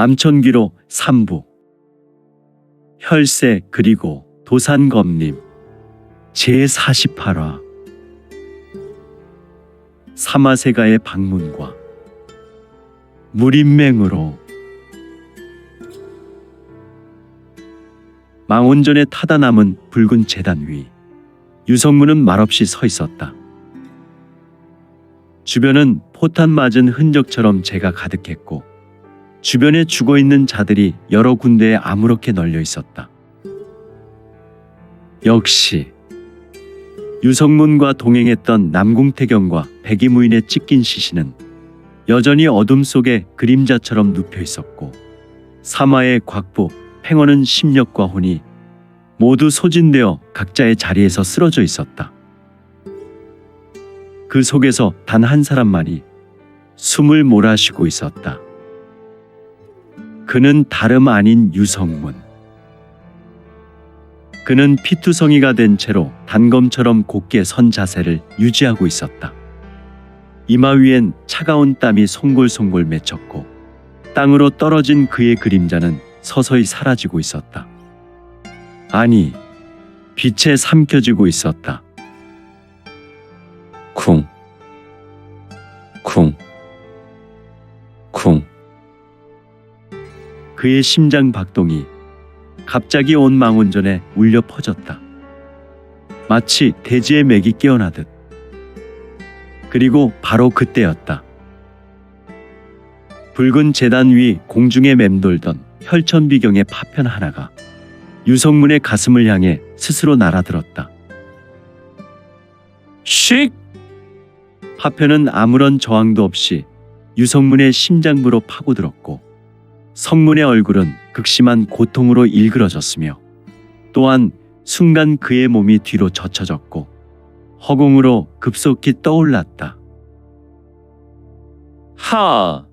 암천귀로 삼부, 혈세 그리고 도산검림 제48화 사마세가의 방문과 물인맹으로. 망원전에 타다 남은 붉은 제단 위 유성문은 말없이 서 있었다. 주변은 포탄 맞은 흔적처럼 재가 가득했고 주변에 죽어있는 자들이 여러 군데에 아무렇게 널려 있었다. 역시 유성문과 동행했던 남궁태경과 백이무인의 찢긴 시신은 여전히 어둠 속에 그림자처럼 눕혀 있었고 사마의 곽부, 팽원은 심력과 혼이 모두 소진되어 각자의 자리에서 쓰러져 있었다. 그 속에서 단 한 사람만이 숨을 몰아쉬고 있었다. 그는 다름 아닌 유성문. 그는 피투성이가 된 채로 단검처럼 곧게 선 자세를 유지하고 있었다. 이마 위엔 차가운 땀이 송골송골 맺혔고 땅으로 떨어진 그의 그림자는 서서히 사라지고 있었다. 아니, 빛에 삼켜지고 있었다. 쿵, 쿵, 쿵. 그의 심장 박동이 갑자기 온 망원전에 울려 퍼졌다. 마치 대지의 맥이 깨어나듯. 그리고 바로 그때였다. 붉은 제단 위 공중에 맴돌던 혈천비경의 파편 하나가 유성문의 가슴을 향해 스스로 날아들었다. 씩! 파편은 아무런 저항도 없이 유성문의 심장부로 파고들었고 성문의 얼굴은 극심한 고통으로 일그러졌으며 또한 순간 그의 몸이 뒤로 젖혀졌고 허공으로 급속히 떠올랐다. 하!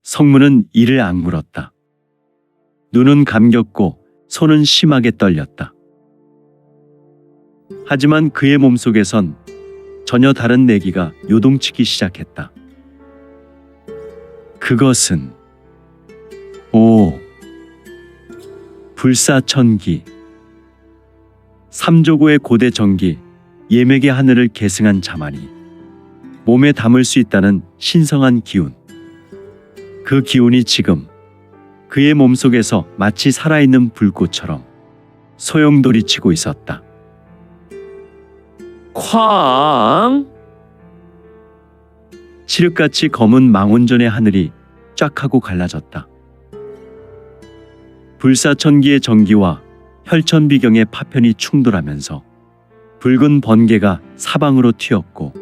성문은 이를 악물었다. 눈은 감겼고 손은 심하게 떨렸다. 하지만 그의 몸속에선 전혀 다른 내기가 요동치기 시작했다. 그것은 불사천기, 삼조고의 고대 정기, 예맥의 하늘을 계승한 자만이 몸에 담을 수 있다는 신성한 기운. 그 기운이 지금 그의 몸속에서 마치 살아있는 불꽃처럼 소용돌이치고 있었다. 쾅! 칠흑같이 검은 망원전의 하늘이 쫙 하고 갈라졌다. 불사천기의 정기와 혈천비경의 파편이 충돌하면서 붉은 번개가 사방으로 튀었고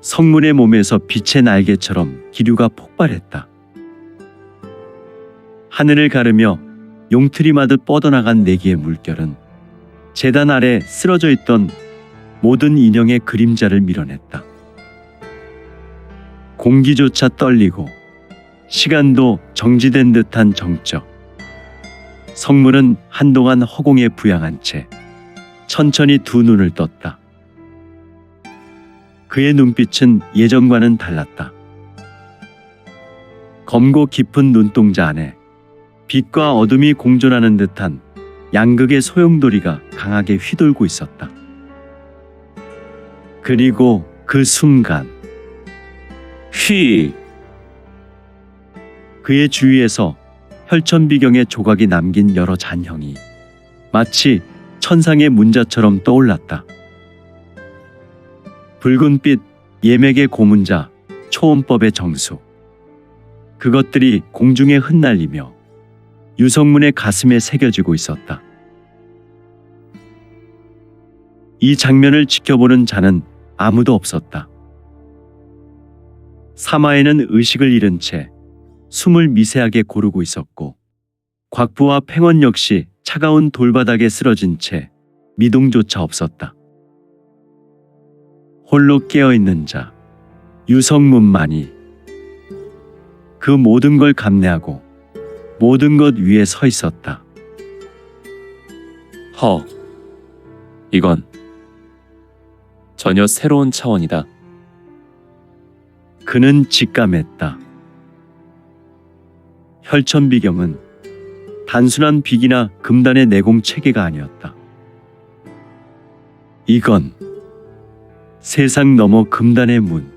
성문의 몸에서 빛의 날개처럼 기류가 폭발했다. 하늘을 가르며 용트림하듯 뻗어나간 내기의 물결은 제단 아래 쓰러져 있던 모든 인형의 그림자를 밀어냈다. 공기조차 떨리고 시간도 정지된 듯한 정적. 성문은 한동안 허공에 부양한 채 천천히 두 눈을 떴다. 그의 눈빛은 예전과는 달랐다. 검고 깊은 눈동자 안에 빛과 어둠이 공존하는 듯한 양극의 소용돌이가 강하게 휘돌고 있었다. 그리고 그 순간 휘! 그의 주위에서 혈천비경의 조각이 남긴 여러 잔형이 마치 천상의 문자처럼 떠올랐다. 붉은빛 예맥의 고문자, 초원법의 정수. 그것들이 공중에 흩날리며 유성문의 가슴에 새겨지고 있었다. 이 장면을 지켜보는 자는 아무도 없었다. 사마에는 의식을 잃은 채 숨을 미세하게 고르고 있었고 곽부와 팽원 역시 차가운 돌바닥에 쓰러진 채 미동조차 없었다. 홀로 깨어있는 자 유성문만이 그 모든 걸 감내하고 모든 것 위에 서 있었다. 이건 전혀 새로운 차원이다. 그는 직감했다. 혈천비경은 단순한 비기나 금단의 내공 체계가 아니었다. 이건 세상 너머 금단의 문,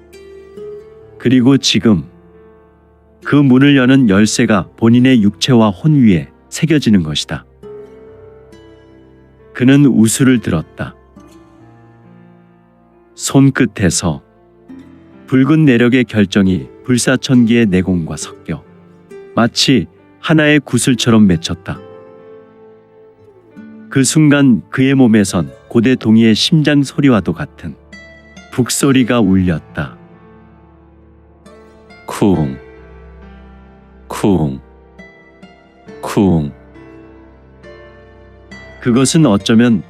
그리고 지금 그 문을 여는 열쇠가 본인의 육체와 혼 위에 새겨지는 것이다. 그는 우수를 들었다. 손끝에서 붉은 내력의 결정이 불사천기의 내공과 섞여 마치 하나의 구슬처럼 맺혔다. 그 순간 그의 몸에선 고대 동이의 심장 소리와도 같은 북소리가 울렸다. 쿵, 쿵, 쿵. 그것은 어쩌면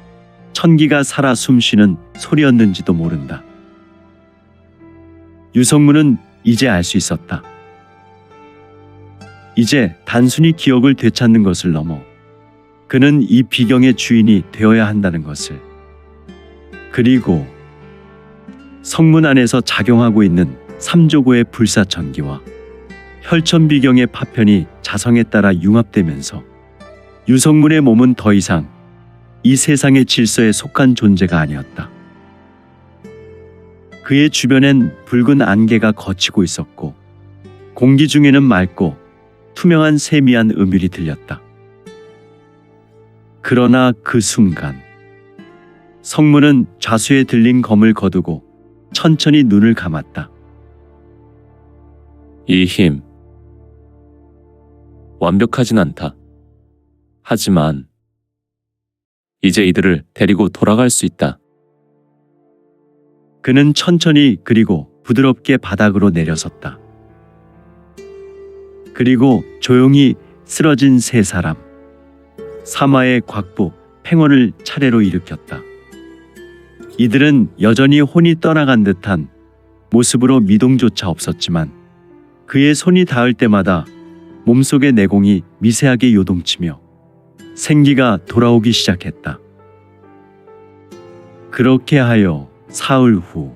천기가 살아 숨쉬는 소리였는지도 모른다. 유성문은 이제 알 수 있었다. 이제 단순히 기억을 되찾는 것을 넘어 그는 이 비경의 주인이 되어야 한다는 것을, 그리고 성문 안에서 작용하고 있는 삼조고의 불사천기와 혈천비경의 파편이 자성에 따라 융합되면서 유성문의 몸은 더 이상 이 세상의 질서에 속한 존재가 아니었다. 그의 주변엔 붉은 안개가 걷히고 있었고 공기 중에는 맑고 투명한 세미한 음율이 들렸다. 그러나 그 순간 성문은 좌수에 들린 검을 거두고 천천히 눈을 감았다. 이 힘. 완벽하진 않다. 하지만 이제 이들을 데리고 돌아갈 수 있다. 그는 천천히 그리고 부드럽게 바닥으로 내려섰다. 그리고 조용히 쓰러진 세 사람, 사마의 곽부, 팽원을 차례로 일으켰다. 이들은 여전히 혼이 떠나간 듯한 모습으로 미동조차 없었지만 그의 손이 닿을 때마다 몸속의 내공이 미세하게 요동치며 생기가 돌아오기 시작했다. 그렇게 하여 사흘 후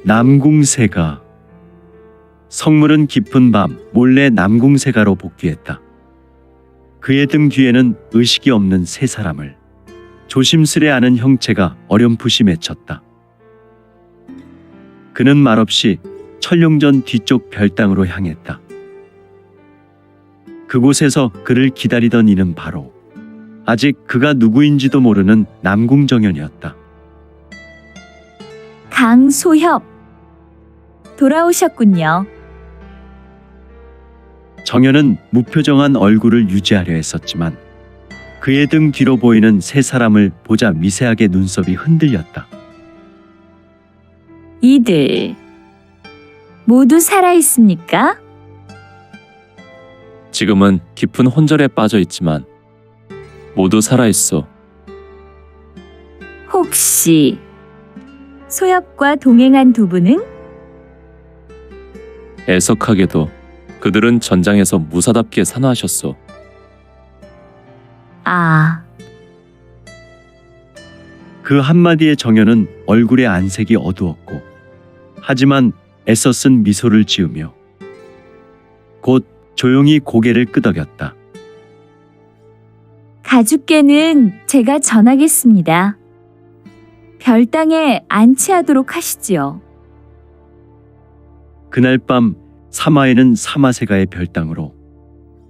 남궁세가, 성물은 깊은 밤 몰래 남궁세가로 복귀했다. 그의 등 뒤에는 의식이 없는 세 사람을 조심스레 아는 형체가 어렴풋이 맺혔다. 그는 말없이 천룡전 뒤쪽 별당으로 향했다. 그곳에서 그를 기다리던 이는 바로 아직 그가 누구인지도 모르는 남궁정연이었다. 강소협, 돌아오셨군요. 정연은 무표정한 얼굴을 유지하려 했었지만 그의 등 뒤로 보이는 세 사람을 보자 미세하게 눈썹이 흔들렸다. 이들 모두 살아있습니까? 지금은 깊은 혼절에 빠져 있지만 모두 살아있어. 혹시 소협과 동행한 두 분은? 애석하게도 그들은 전장에서 무사답게 산화하셨어. 아, 그 한마디에 정연은 얼굴의 안색이 어두웠고 하지만 애써 쓴 미소를 지으며 곧 조용히 고개를 끄덕였다. 가죽께는 제가 전하겠습니다. 별당에 안치하도록 하시지요. 그날 밤 사마에는 사마세가의 별당으로,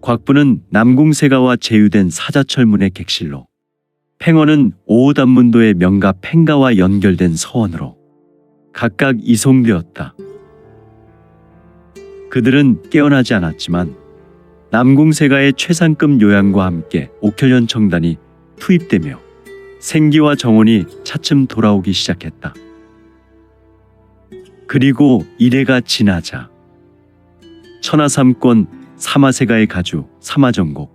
곽부는 남궁세가와 제휴된 사자철문의 객실로, 팽원은 오호단문도의 명가 팽가와 연결된 서원으로 각각 이송되었다. 그들은 깨어나지 않았지만 남궁세가의 최상급 요양과 함께 옥혈연 청단이 투입되며 생기와 정원이 차츰 돌아오기 시작했다. 그리고 이래가 지나자 천하삼권 사마세가의 가주 사마정곡,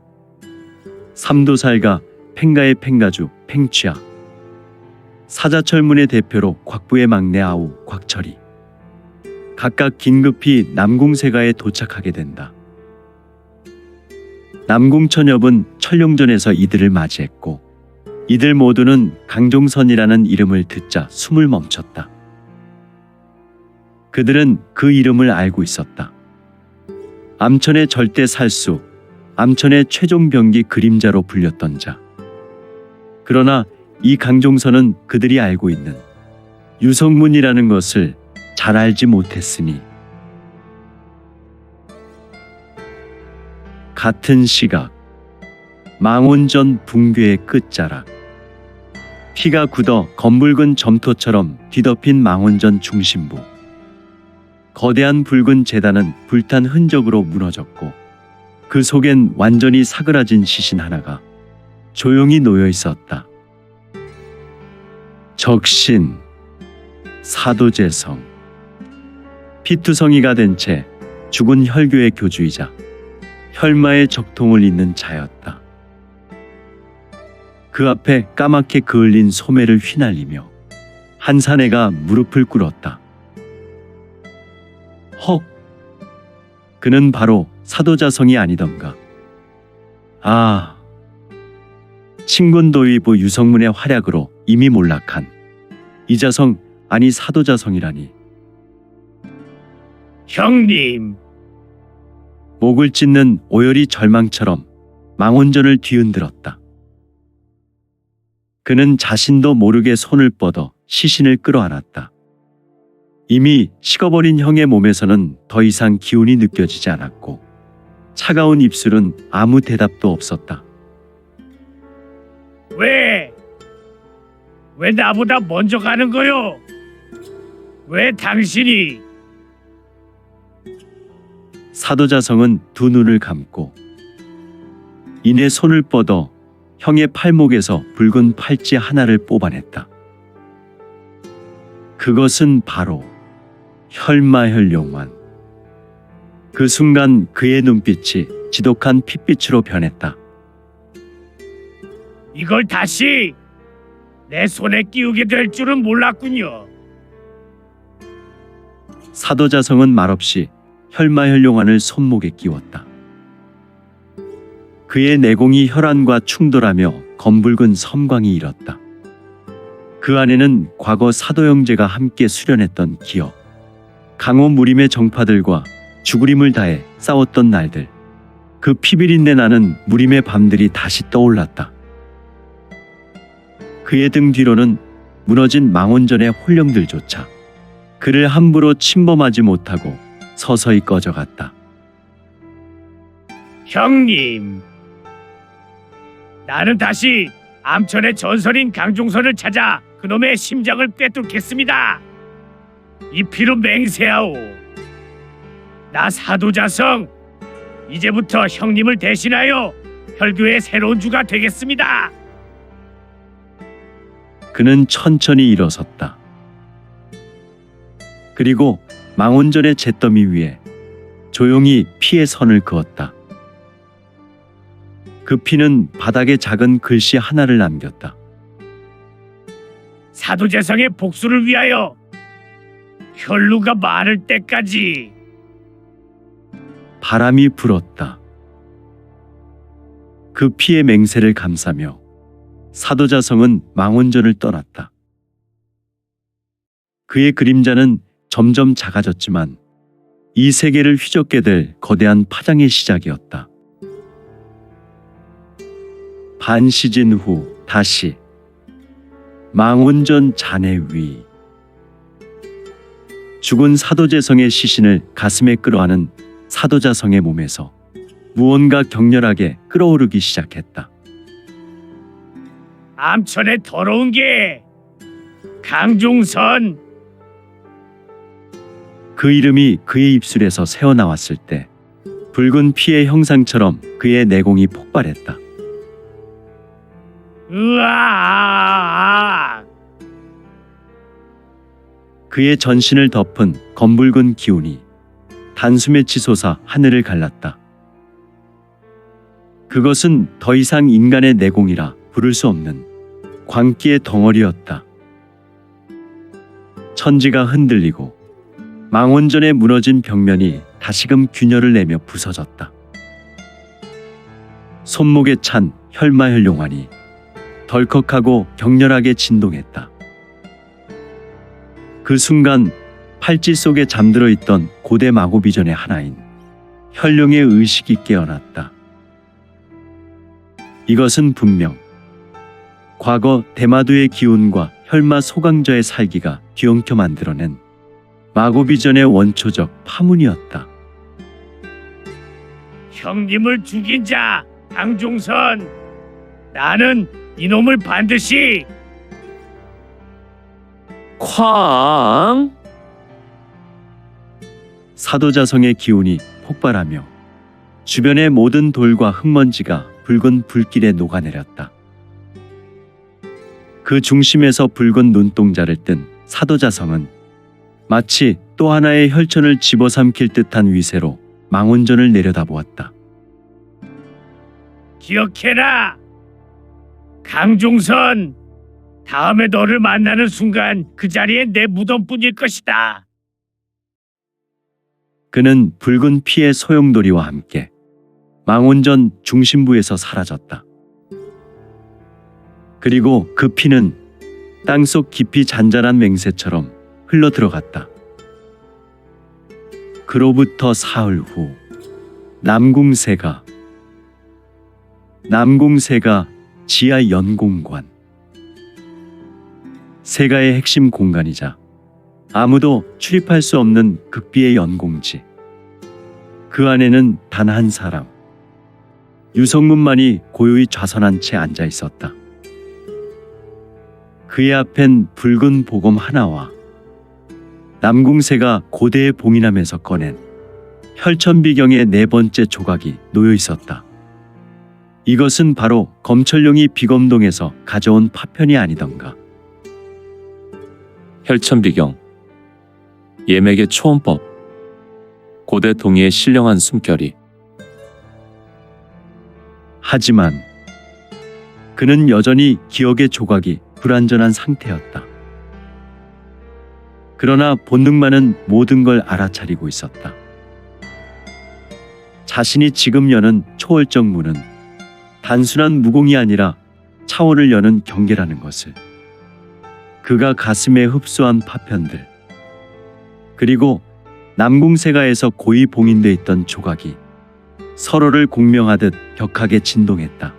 삼도살가 팽가의 팽가주 팽취야, 사자철문의 대표로 곽부의 막내 아우 곽철이 각각 긴급히 남궁세가에 도착하게 된다. 남궁천엽은 천룡전에서 이들을 맞이했고 이들 모두는 강종선이라는 이름을 듣자 숨을 멈췄다. 그 그들은 그 이름을 알고 있었다. 암천의 절대 살수, 암천의 최종 병기 그림자로 불렸던 자. 그러나 이 강종선은 그들이 알고 있는 유성문이라는 것을 잘 알지 못했으니 같은 시각 망원전 붕괴의 끝자락 피가 굳어 검붉은 점토처럼 뒤덮인 망원전 중심부 거대한 붉은 제단은 불탄 흔적으로 무너졌고 그 속엔 완전히 사그라진 시신 하나가 조용히 놓여 있었다. 적신 사도재성 피투성이가 된 채 죽은 혈교의 교주이자 혈마의 적통을 잇는 자였다. 그 앞에 까맣게 그을린 소매를 휘날리며 한 사내가 무릎을 꿇었다. 헉! 그는 바로 사도자성이 아니던가. 아! 신군도위부 유성문의 활약으로 이미 몰락한 이자성 아니 사도자성이라니. 형님, 목을 찢는 오열이 절망처럼 망원전을 뒤흔들었다. 그는 자신도 모르게 손을 뻗어 시신을 끌어안았다. 이미 식어버린 형의 몸에서는 더 이상 기운이 느껴지지 않았고 차가운 입술은 아무 대답도 없었다. 왜 나보다 먼저 가는 거요? 왜 당신이? 사도자성은 두 눈을 감고 이내 손을 뻗어 형의 팔목에서 붉은 팔찌 하나를 뽑아냈다. 그것은 바로 혈마혈룡환. 그 순간 그의 눈빛이 지독한 핏빛으로 변했다. 이걸 다시 내 손에 끼우게 될 줄은 몰랐군요. 사도자성은 말없이 혈마혈룡환을 손목에 끼웠다. 그의 내공이 혈안과 충돌하며 검붉은 섬광이 일었다. 그 안에는 과거 사도 형제가 함께 수련했던 기억, 강호 무림의 정파들과 죽으림을 다해 싸웠던 날들, 그 피비린내 나는 무림의 밤들이 다시 떠올랐다. 그의 등 뒤로는 무너진 망원전의 홀령들조차 그를 함부로 침범하지 못하고 서서히 꺼져갔다. 형님, 나는 다시 암천의 전설인 강종선을 찾아 그놈의 심장을 꿰뚫겠습니다. 이 피로 맹세하오. 나 사도자성, 이제부터 형님을 대신하여 혈교의 새로운 주가 되겠습니다. 그는 천천히 일어섰다. 그리고 망원전의 잿더미 위에 조용히 피의 선을 그었다. 그 피는 바닥에 작은 글씨 하나를 남겼다. 사도재성의 복수를 위하여 혈루가 마를 때까지. 바람이 불었다. 그 피의 맹세를 감싸며 사도자성은 망원전을 떠났다. 그의 그림자는 점점 작아졌지만 이 세계를 휘젓게 될 거대한 파장의 시작이었다. 반 시즌 후 다시 망원전 잔해 위. 죽은 사도재성의 시신을 가슴에 끌어안은 사도자성의 몸에서 무언가 격렬하게 끓어오르기 시작했다. 암천에 더러운 게 강종선. 그 이름이 그의 입술에서 새어나왔을 때 붉은 피의 형상처럼 그의 내공이 폭발했다. 으아! 그의 전신을 덮은 검붉은 기운이 단숨에 치솟아 하늘을 갈랐다. 그것은 더 이상 인간의 내공이라 부를 수 없는 광기의 덩어리였다. 천지가 흔들리고 망원전에 무너진 벽면이 다시금 균열을 내며 부서졌다. 손목에 찬 혈마혈룡환이 덜컥하고 격렬하게 진동했다. 그 순간 팔찌 속에 잠들어 있던 고대 마고비전의 하나인 혈룡의 의식이 깨어났다. 이것은 분명 과거 대마도의 기운과 혈마 소강저의 살기가 뒤엉켜 만들어낸 마고비전의 원초적 파문이었다. 형님을 죽인 자 강종선, 나는 이놈을 반드시. 쾅! 사도자성의 기운이 폭발하며 주변의 모든 돌과 흙먼지가 붉은 불길에 녹아내렸다. 그 중심에서 붉은 눈동자를 뜬 사도자성은 마치 또 하나의 혈천을 집어삼킬 듯한 위세로 망원전을 내려다보았다. 기억해라, 강종선. 다음에 너를 만나는 순간 그 자리에 내 무덤뿐일 것이다. 그는 붉은 피의 소용돌이와 함께 망원전 중심부에서 사라졌다. 그리고 그 피는 땅속 깊이 잔잔한 맹세처럼 흘러들어갔다. 그로부터 사흘 후 남궁세가 지하 연공관, 세가의 핵심 공간이자 아무도 출입할 수 없는 극비의 연공지. 그 안에는 단 한 사람, 유성문만이 고요히 좌선한 채 앉아 있었다. 그의 앞엔 붉은 보검 하나와 남궁세가 고대에 봉인하면서 꺼낸 혈천비경의 네 번째 조각이 놓여 있었다. 이것은 바로 검철룡이 비검동에서 가져온 파편이 아니던가. 혈천비경, 예맥의 초원법, 고대 동의의 신령한 숨결이. 하지만 그는 여전히 기억의 조각이 불완전한 상태였다. 그러나 본능만은 모든 걸 알아차리고 있었다. 자신이 지금 여는 초월적 문은 단순한 무공이 아니라 차원을 여는 경계라는 것을. 그가 가슴에 흡수한 파편들, 그리고 남궁세가에서 고이 봉인돼 있던 조각이 서로를 공명하듯 격하게 진동했다.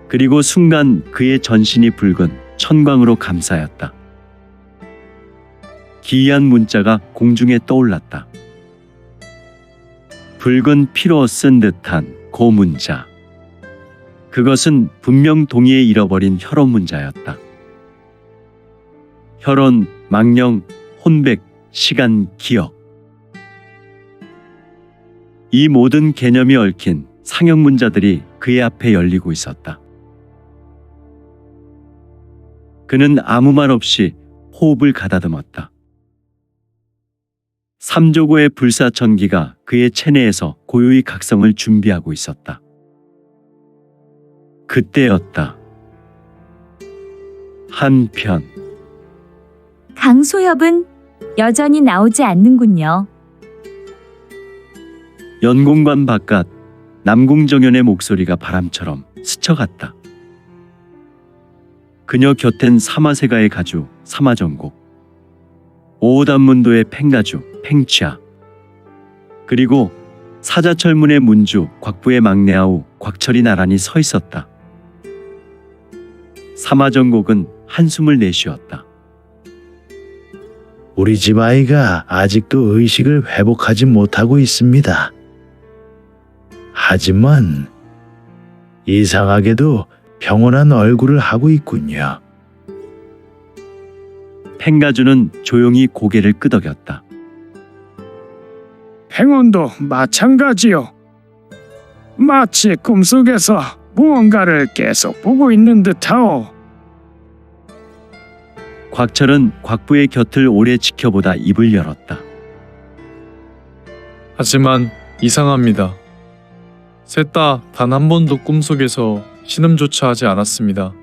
그리고 순간 그의 전신이 붉은 천광으로 감싸였다. 기이한 문자가 공중에 떠올랐다. 붉은 피로 쓴 듯한 고문자. 그것은 분명 동의에 잃어버린 혈원 문자였다. 혈원, 망령, 혼백, 시간, 기억. 이 모든 개념이 얽힌 상형 문자들이 그의 앞에 열리고 있었다. 그는 아무 말 없이 호흡을 가다듬었다. 삼조고의 불사천기가 그의 체내에서 고요히 각성을 준비하고 있었다. 그때였다. 한편 강소협은 여전히 나오지 않는군요. 연공관 바깥 남궁정연의 목소리가 바람처럼 스쳐갔다. 그녀 곁엔 사마세가의 가주 사마정곡, 오오단문도의 팽가주 팽취아, 그리고 사자철문의 문주 곽부의 막내아우 곽철이 나란히 서 있었다. 사마정곡은 한숨을 내쉬었다. 우리 집 아이가 아직도 의식을 회복하지 못하고 있습니다. 하지만 이상하게도 평온한 얼굴을 하고 있군요. 팽가주는 조용히 고개를 끄덕였다. 행운도 마찬가지요. 마치 꿈속에서 무언가를 계속 보고 있는 듯하오. 곽철은 곽부의 곁을 오래 지켜보다 입을 열었다. 하지만 이상합니다. 셋 다 단 한 번도 꿈속에서 신음조차 하지 않았습니다.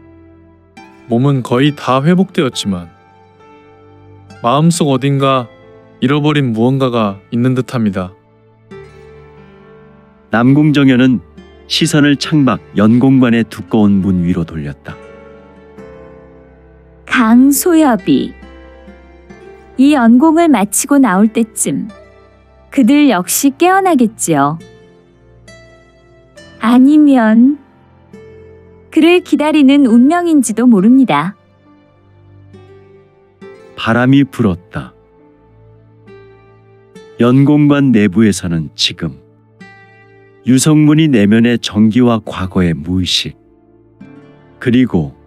몸은 거의 다 회복되었지만 마음속 어딘가 잃어버린 무언가가 있는 듯합니다. 남궁정연은 시선을 창밖 연공관의 두꺼운 문 위로 돌렸다. 강소협이 이 연공을 마치고 나올 때쯤 그들 역시 깨어나겠지요. 아니면 그를 기다리는 운명인지도 모릅니다. 바람이 불었다. 연공관 내부에서는 지금 유성문이 내면의 정기와 과거의 무의식, 그리고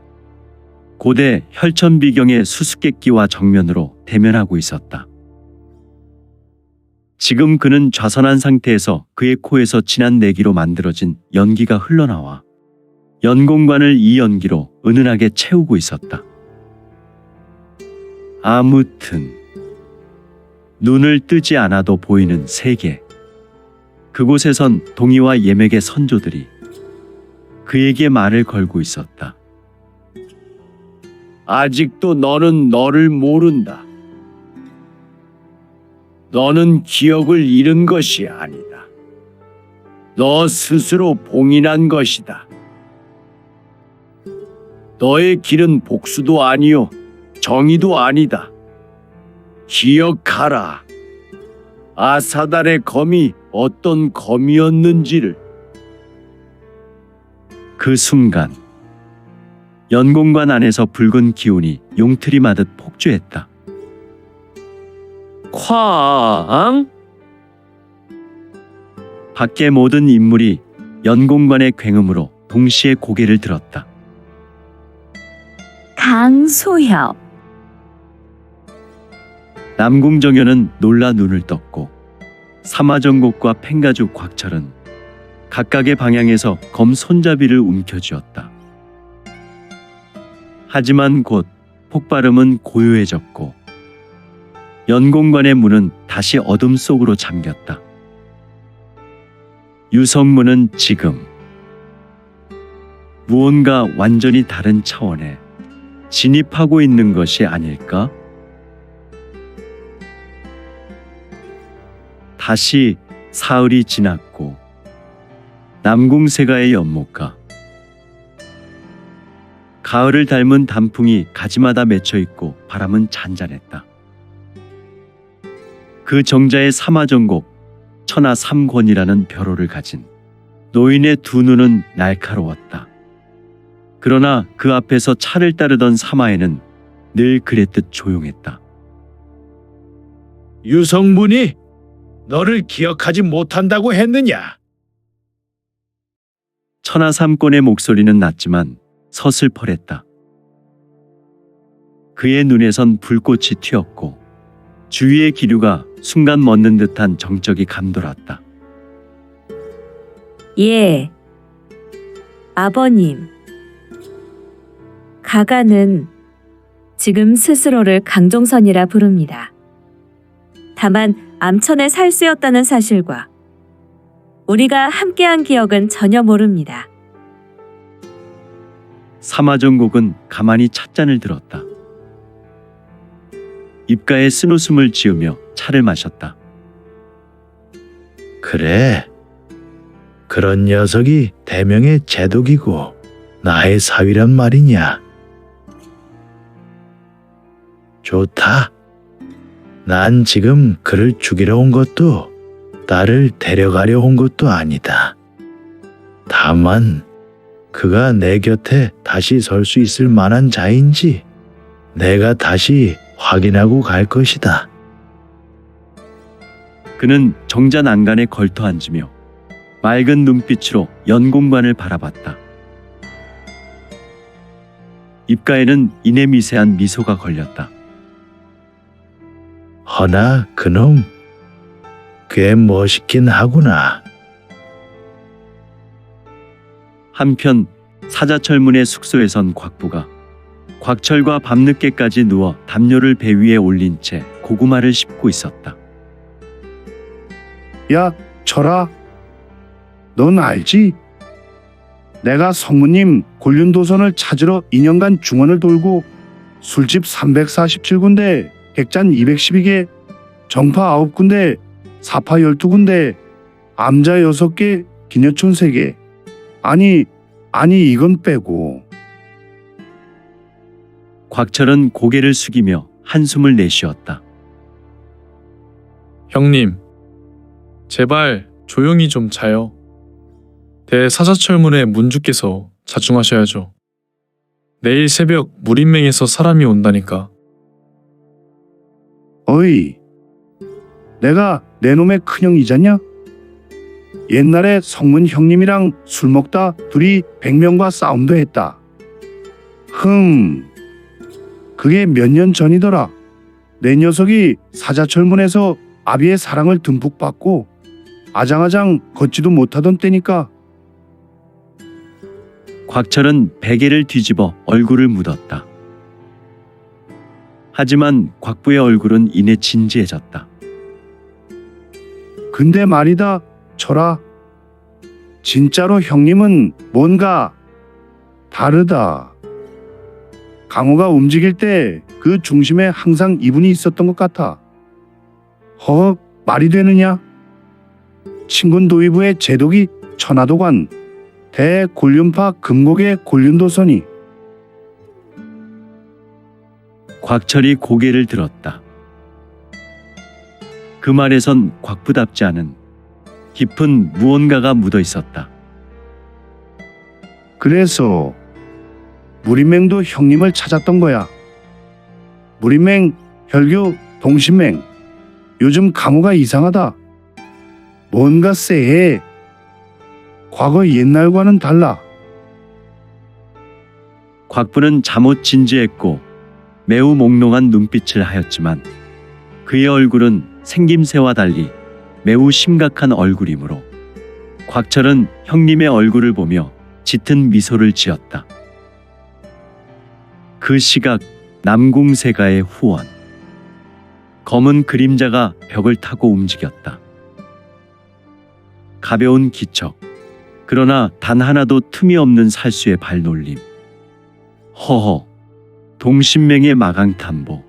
고대 혈천비경의 수수께끼와 정면으로 대면하고 있었다. 지금 그는 좌선한 상태에서 그의 코에서 진한 내기로 만들어진 연기가 흘러나와 연공관을 이 연기로 은은하게 채우고 있었다. 아무튼 눈을 뜨지 않아도 보이는 세계. 그곳에선 동이와 예맥의 선조들이 그에게 말을 걸고 있었다. 아직도 너는 너를 모른다. 너는 기억을 잃은 것이 아니다. 너 스스로 봉인한 것이다. 너의 길은 복수도 아니요, 정의도 아니다. 기억하라. 아사달의 검이 어떤 검이었는지를. 그 순간 연공관 안에서 붉은 기운이 용틀이 마듯 폭주했다. 쾅! 밖의 모든 인물이 연공관의 굉음으로 동시에 고개를 들었다. 강소협. 남궁정연은 놀라 눈을 떴고 사마정곡과 팽가죽 곽철은 각각의 방향에서 검 손잡이를 움켜쥐었다. 하지만 곧 폭발음은 고요해졌고 연공관의 문은 다시 어둠 속으로 잠겼다. 유성문은 지금 무언가 완전히 다른 차원에 진입하고 있는 것이 아닐까? 다시 사흘이 지났고 남궁세가의 연못가, 가을을 닮은 단풍이 가지마다 맺혀 있고 바람은 잔잔했다. 그 정자의 사마정곡 천하 삼권이라는 벼로를 가진 노인의 두 눈은 날카로웠다. 그러나 그 앞에서 차를 따르던 사마에는 늘 그랬듯 조용했다. 유성문이 너를 기억하지 못한다고 했느냐? 천하 삼권의 목소리는 낮지만 서슬퍼랬다. 그의 눈에선 불꽃이 튀었고 주위의 기류가 순간 멎는 듯한 정적이 감돌았다. 예, 아버님. 가가는 지금 스스로를 강종선이라 부릅니다. 다만 암천의 살수였다는 사실과 우리가 함께한 기억은 전혀 모릅니다. 사마정곡은 가만히 찻잔을 들었다. 입가에 쓴웃음을 지으며 차를 마셨다. 그래. 그런 녀석이 대명의 제독이고 나의 사위란 말이냐? 좋다. 난 지금 그를 죽이러 온 것도 나를 데려가려 온 것도 아니다. 다만 그가 내 곁에 다시 설 수 있을 만한 자인지 내가 다시 확인하고 갈 것이다. 그는 정자 난간에 걸터 앉으며 맑은 눈빛으로 연공관을 바라봤다. 입가에는 이내 미세한 미소가 걸렸다. 허나 그놈 꽤 멋있긴 하구나. 한편 사자철문의 숙소에선 곽부가 곽철과 밤늦게까지 누워 담요를 배 위에 올린 채 고구마를 씹고 있었다. 야, 철아. 넌 알지? 내가 성무님 곤륜도선을 찾으러 2년간 중원을 돌고 술집 347군데, 객잔 212개, 정파 9군데, 사파 12군데, 암자 6개, 기녀촌 3개. 아니 이건 빼고. 곽철은 고개를 숙이며 한숨을 내쉬었다. 형님, 제발 조용히 좀 자요. 대사자철문의 문주께서 자중하셔야죠. 내일 새벽 무린맹에서 사람이 온다니까. 어이, 내가 내 놈의 큰형이잖냐? 옛날에 성문 형님이랑 술 먹다 둘이 100명과 싸움도 했다. 그게 몇 년 전이더라. 내 녀석이 사자철문에서 아비의 사랑을 듬뿍 받고 아장아장 걷지도 못하던 때니까. 곽철은 베개를 뒤집어 얼굴을 묻었다. 하지만 곽부의 얼굴은 이내 진지해졌다. 근데 말이다, 철아. 진짜로 형님은 뭔가 다르다. 강호가 움직일 때 그 중심에 항상 이분이 있었던 것 같아. 말이 되느냐? 친군도의부의 제독이 천하도관, 대곤륜파 금곡의 곤륜도선이. 곽철이 고개를 들었다. 그 말에선 곽부답지 않은 깊은 무언가가 묻어 있었다. 그래서 무림맹도 형님을 찾았던 거야. 무림맹, 혈교, 동신맹. 요즘 강호가 이상하다. 뭔가 쎄해. 과거 옛날과는 달라. 곽부는 잠옷 진지했고 매우 몽롱한 눈빛을 하였지만 그의 얼굴은 생김새와 달리 매우 심각한 얼굴이므로 곽철은 형님의 얼굴을 보며 짙은 미소를 지었다. 그 시각 남궁세가의 후원. 검은 그림자가 벽을 타고 움직였다. 가벼운 기척, 그러나 단 하나도 틈이 없는 살수의 발놀림. 허허, 동신맹의 마강탐보.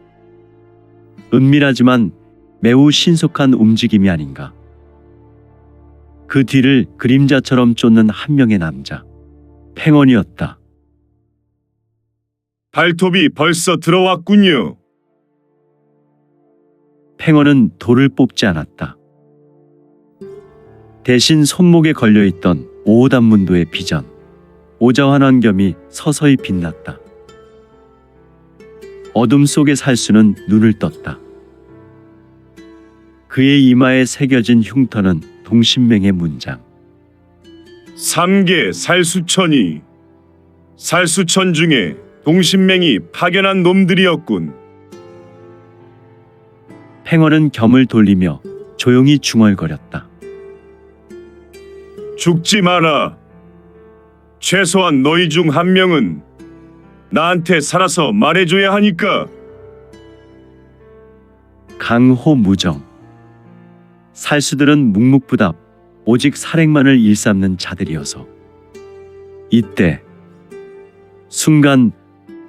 은밀하지만 매우 신속한 움직임이 아닌가. 그 뒤를 그림자처럼 쫓는 한 명의 남자, 팽원이었다. 발톱이 벌써 들어왔군요. 팽원은 돌을 뽑지 않았다. 대신 손목에 걸려있던 오호단문도의 비전, 오자환원겸이 서서히 빛났다. 어둠 속의 살수는 눈을 떴다. 그의 이마에 새겨진 흉터는 동신맹의 문장. 삼계 살수천이 살수천 중에 동신맹이 파견한 놈들이었군. 팽원은 겸을 돌리며 조용히 중얼거렸다. 죽지 마라. 최소한 너희 중 한 명은 나한테 살아서 말해줘야 하니까. 강호무정. 살수들은 묵묵부답 오직 살행만을 일삼는 자들이어서. 이때 순간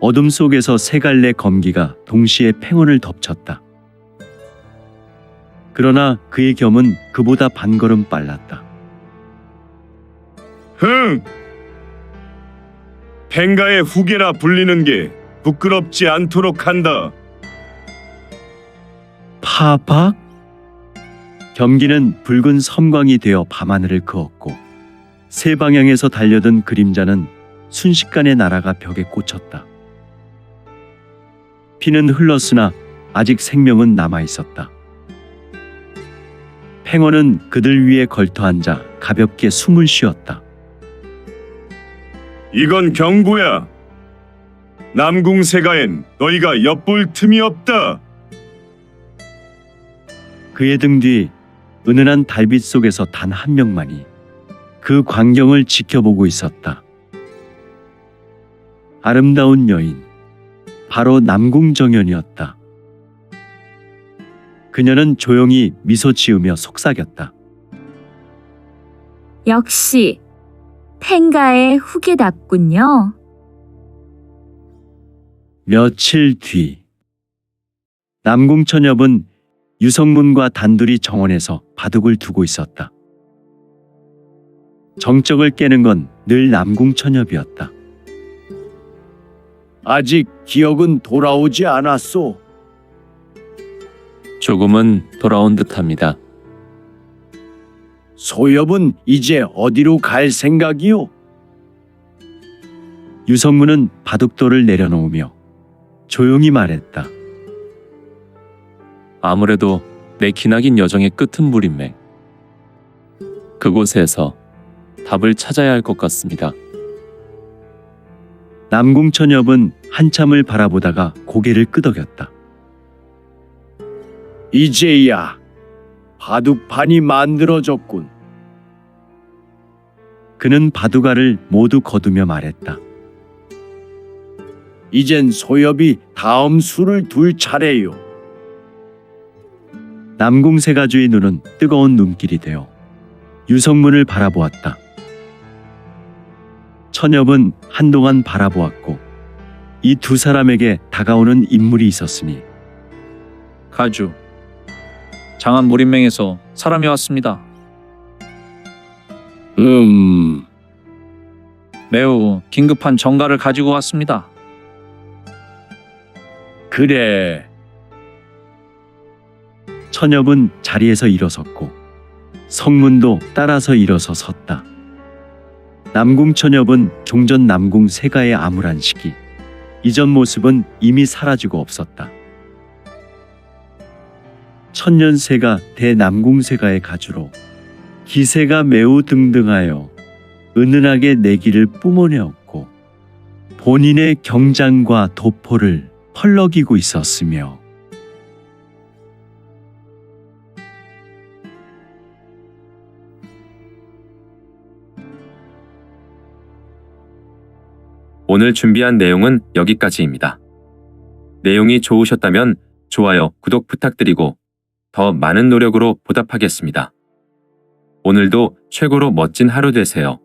어둠 속에서 세 갈래 검기가 동시에 팽원을 덮쳤다. 그러나 그의 겸은 그보다 반걸음 빨랐다. 팽가의 후계라 불리는 게 부끄럽지 않도록 한다. 파박? 겸기는 붉은 섬광이 되어 밤하늘을 그었고 세 방향에서 달려든 그림자는 순식간에 날아가 벽에 꽂혔다. 피는 흘렀으나 아직 생명은 남아있었다. 팽원은 그들 위에 걸터앉아 가볍게 숨을 쉬었다. 이건 경고야. 남궁세가엔 너희가 엿볼 틈이 없다. 그의 등 뒤 은은한 달빛 속에서 단 한 명만이 그 광경을 지켜보고 있었다. 아름다운 여인, 바로 남궁정연이었다. 그녀는 조용히 미소 지으며 속삭였다. 역시 팽가의 후계답군요. 며칠 뒤 남궁천엽은 유성문과 단둘이 정원에서 바둑을 두고 있었다. 정적을 깨는 건 늘 남궁천엽이었다. 아직 기억은 돌아오지 않았소. 조금은 돌아온 듯합니다. 소엽은 이제 어디로 갈 생각이오? 유성문은 바둑돌을 내려놓으며 조용히 말했다. 아무래도 내 기나긴 여정의 끝은 무림맹. 그곳에서 답을 찾아야 할 것 같습니다. 남궁천엽은 한참을 바라보다가 고개를 끄덕였다. 이제야 바둑판이 만들어졌군. 그는 바둑알을 모두 거두며 말했다. 이젠 소엽이 다음 수를 둘 차례요. 남궁세가주의 눈은 뜨거운 눈길이 되어 유성문을 바라보았다. 천엽은 한동안 바라보았고 이 두 사람에게 다가오는 인물이 있었으니 가주, 장안 무림맹에서 사람이 왔습니다. 매우 긴급한 정가를 가지고 왔습니다. 그래. 천엽은 자리에서 일어섰고 성문도 따라서 일어서 섰다. 남궁천엽은 종전 남궁세가의 암울한 시기, 이전 모습은 이미 사라지고 없었다. 천년세가 대남궁세가의 가주로 기세가 매우 등등하여 은은하게 내기를 뿜어내었고 본인의 경장과 도포를 펄럭이고 있었으며 오늘 준비한 내용은 여기까지입니다. 내용이 좋으셨다면 좋아요, 구독 부탁드리고 더 많은 노력으로 보답하겠습니다. 오늘도 최고로 멋진 하루 되세요.